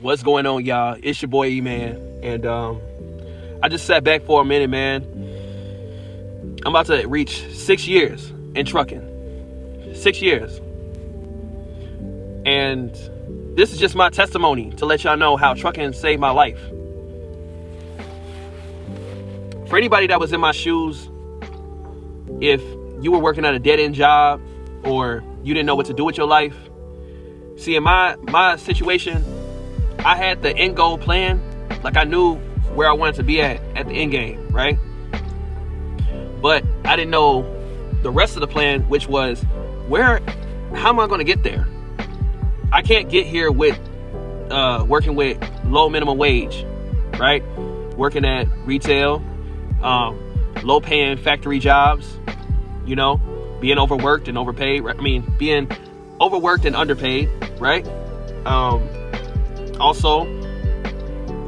What's going on, y'all? It's your boy E-Man, and I just sat back for a minute, man. I'm about to reach 6 years in trucking. 6 years. And this is just my testimony to let y'all know how trucking saved my life. For anybody that was in my shoes, if you were working at a dead-end job or you didn't know what to do with your life, see, in my situation, I had the end goal plan. Like, I knew where I wanted to be at the end game, right? But I didn't know the rest of the plan, which was how am I going to get there? I can't get here with working with low minimum wage, right? Working at retail, low paying factory jobs, being overworked and overpaid. Right? I mean, being overworked and underpaid, right? Also,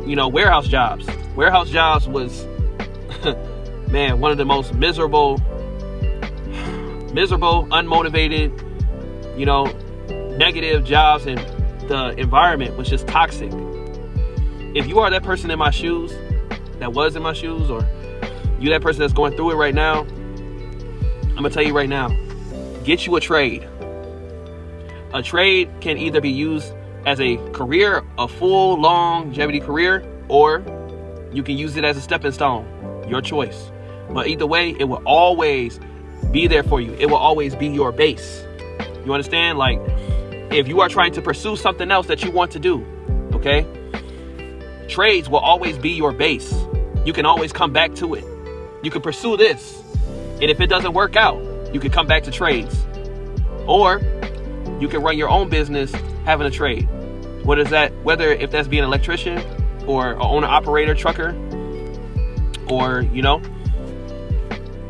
warehouse jobs. Warehouse jobs was, man, one of the most miserable, unmotivated, negative jobs, and the environment was just toxic. If you are that person in my shoes, that was in my shoes, or you that person that's going through it right now, I'm gonna tell you right now, get you a trade. A trade can either be used as a career, a full longevity career, or you can use it as a stepping stone. Your choice. But either way, it will always be there for you. It will always be your base. You understand? Like, if you are trying to pursue something else that you want to do, okay? Trades will always be your base. You can always come back to it. You can pursue this. And if it doesn't work out, you can come back to trades. Or you can run your own business having a trade. What is that? Whether if that's being an electrician or an owner-operator, trucker, or,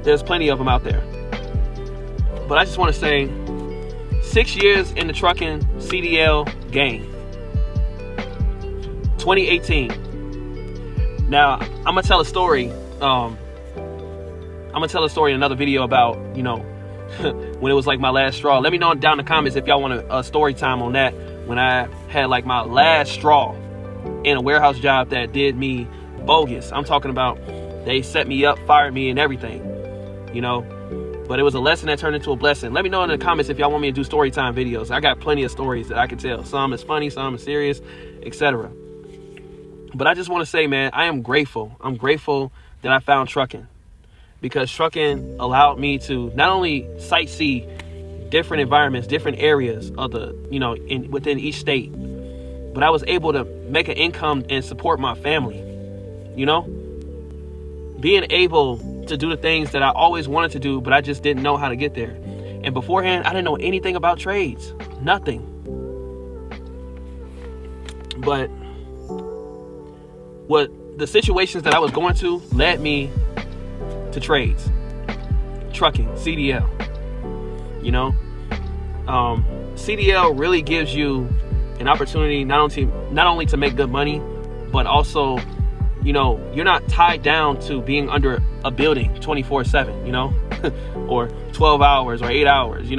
there's plenty of them out there. But I just want to say, 6 years in the trucking CDL game. 2018. Now, I'm going to tell a story. I'm going to tell a story in another video about, when it was like my last straw. Let me know down in the comments if y'all want a story time on that. When I had like my last straw in a warehouse job that did me bogus. I'm talking about they set me up, fired me, and everything, But it was a lesson that turned into a blessing. Let me know in the comments if y'all want me to do story time videos. I got plenty of stories that I can tell. Some is funny, some is serious, etc. But I just want to say, man, I am grateful. I'm grateful that I found trucking, because trucking allowed me to not only sightsee different environments, different areas of the, within each state, but I was able to make an income and support my family. Being able to do the things that I always wanted to do, but I just didn't know how to get there. And beforehand, I didn't know anything about trades. Nothing. But what the situations that I was going to led me to trades. Trucking, CDL. CDL really gives you an opportunity not only to make good money, but also, you're not tied down to being under a building 24/7, or 12 hours or 8 hours, You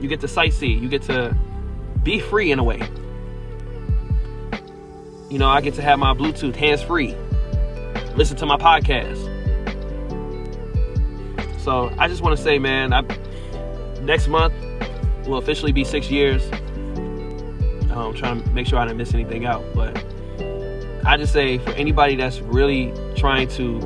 get to sightsee. You get to be free in a way. I get to have my Bluetooth hands-free, listen to my podcast. So I just want to say, man, next month will officially be 6 years. I'm trying to make sure I didn't miss anything out, but I just say, for anybody that's really trying to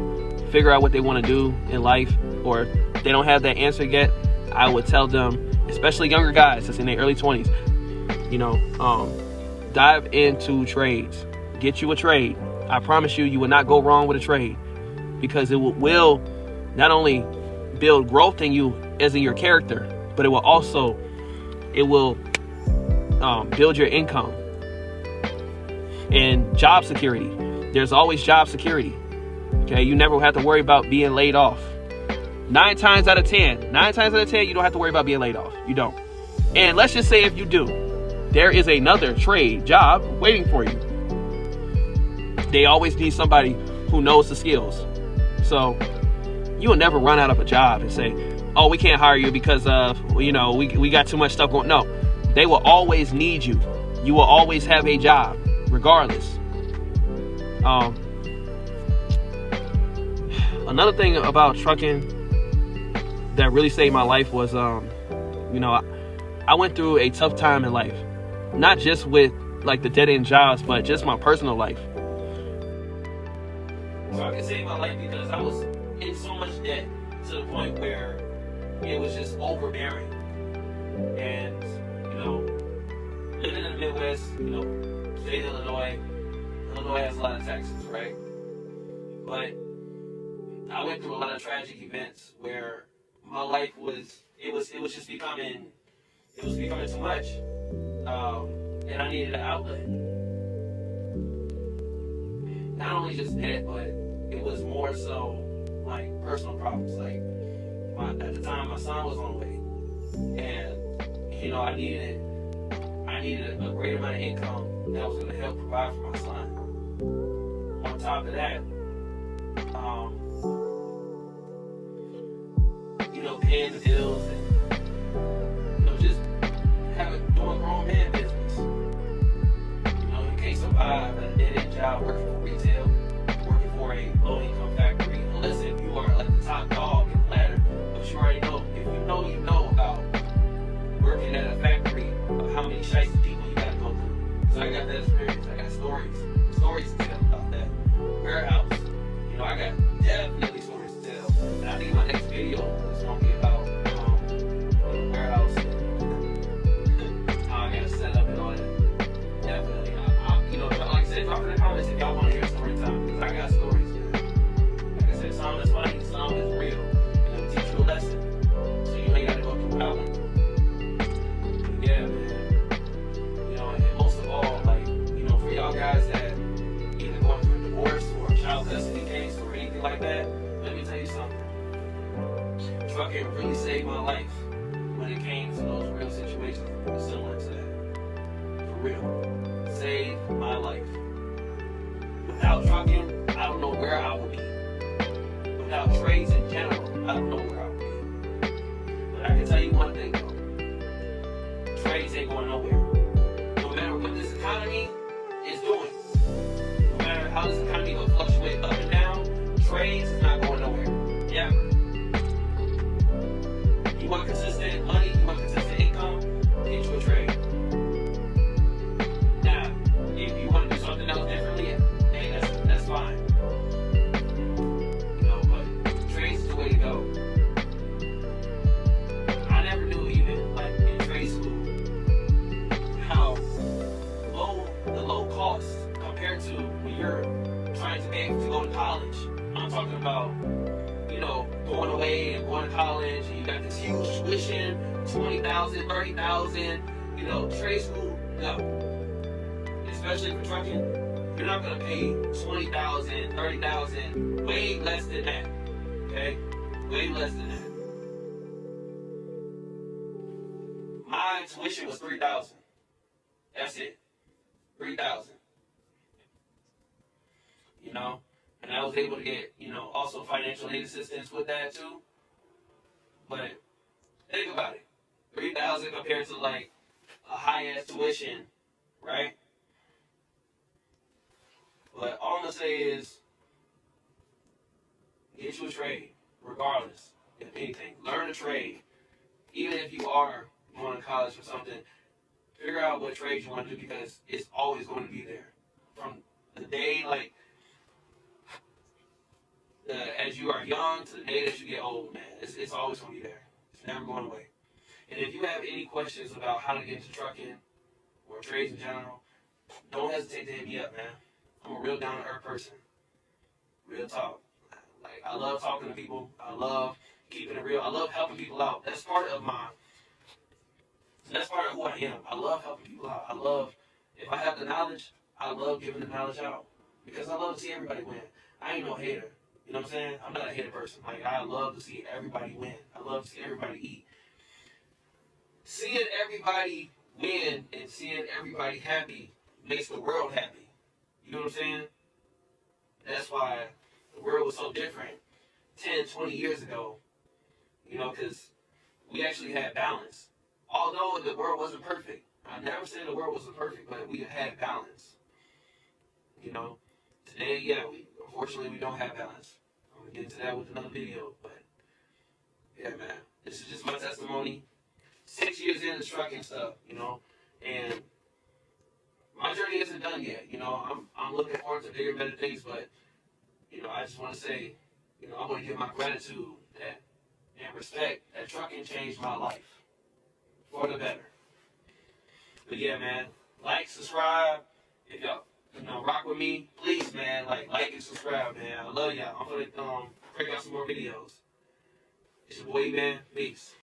figure out what they want to do in life, or they don't have that answer yet, I would tell them, especially younger guys that's in their early 20s, dive into trades. Get you a trade. I promise you will not go wrong with a trade, because it will not only build growth in you as in your character, but it will build your income and job security. There's always job security. Okay, you never have to worry about being laid off. 9 times out of 10, you don't have to worry about being laid off. You don't. And let's just say if you do, there is another trade job waiting for you. They always need somebody who knows the skills. So you will never run out of a job and say, oh, we can't hire you because of, we got too much stuff going. No, they will always need you. You will always have a job, regardless. Another thing about trucking that really saved my life was, I went through a tough time in life, not just with like the dead end jobs, but just my personal life. Trucking saved my life because I was in so much debt to the point where it was just overbearing. And living in the Midwest, state of Illinois has a lot of taxes, right? But I went through a lot of tragic events where my life was just becoming too much, and I needed an outlet. Not only just that, but it was more so like personal problems. Like at the time, my son was on the way, and I needed a great amount of income that was going to help provide for my son. On top of that, paying the bills and just doing grown man business. You can't survive at a dead end job working for retail, working for a low income factory, unless if you are like the top dog in the ladder. But you already know, if you know about working at a factory, of how many shiesty people you gotta go through. So I got that experience. I got stories to tell about that warehouse. I got definitely stories to tell. And I think my next video is gonna be about the warehouse and how I got set up and all that. Definitely. Like I said, drop in the comments if y'all want to hear story time, because I got stories, man. Like I said, some is funny, some is real, and it'll teach you a lesson, so you ain't gotta go through howling. Yeah, man. And most of all, like, for y'all guys that either going through a divorce or a child custody case or anything like that, let me tell you something. Trucking really saved my life when it came to those real situations similar to that. For real. Saved my life. Without trucking, I don't know where I would be. Without trades in general, I don't know where I would be. But I can tell you one thing though. Trades ain't going nowhere. No matter what this economy is doing, no matter how this economy will fluctuate up and down, trades is not going nowhere. Ever. You want consistent money, you want consistent income, get you a trade. Now, if you want to do something else differently, hey, that's fine. But trades is the way to go. I never knew, even like in trade school, how the low cost compared to when you're trying to pay to go to college. I'm talking about, going away and going to college, and you got this huge tuition, $20,000, $30,000, trade school, no. Especially for trucking, you're not gonna pay $20,000, $30,000, way less than that. Okay? Way less than that. My tuition was $3,000. That's it. $3,000. And I was able to get, also financial aid assistance with that too. But think about it. $3,000 compared to like a high ass tuition, right? But all I'm gonna say is get you a trade, regardless of anything. Learn a trade. Even if you are going to college or something, figure out what trade you want to do, because it's always going to be there. From the day as you are young to the day that you get old, man, it's always going to be there. It's never going away. And if you have any questions about how to get into trucking or trades in general, don't hesitate to hit me up, man. I'm a real down-to-earth person. Real talk. Like, I love talking to people. I love keeping it real. I love helping people out. That's part of who I am. I love helping people out. If I have the knowledge, I love giving the knowledge out. Because I love to see everybody win. I ain't no hater. You know what I'm saying? I'm not a hater person. Like, I love to see everybody win. I love to see everybody eat. Seeing everybody win and seeing everybody happy makes the world happy. You know what I'm saying? That's why the world was so different 10, 20 years ago. Because we actually had balance. Although the world wasn't perfect, I never said the world wasn't perfect, but we had balance. You know, today, yeah, unfortunately we don't have balance. I'm gonna get into that with another video, but yeah, man, this is just my testimony. 6 years in the trucking stuff, you know, and my journey isn't done yet. You know, I'm looking forward to bigger, better things, but you know, I just want to say, you know, I want to give my gratitude that and respect that trucking changed my life for the better. But yeah, man, like, subscribe. If y'all, you know, rock with me, please, man, like and subscribe, man. I love y'all. I'm gonna crank out some more videos. It's your boy, man. Peace.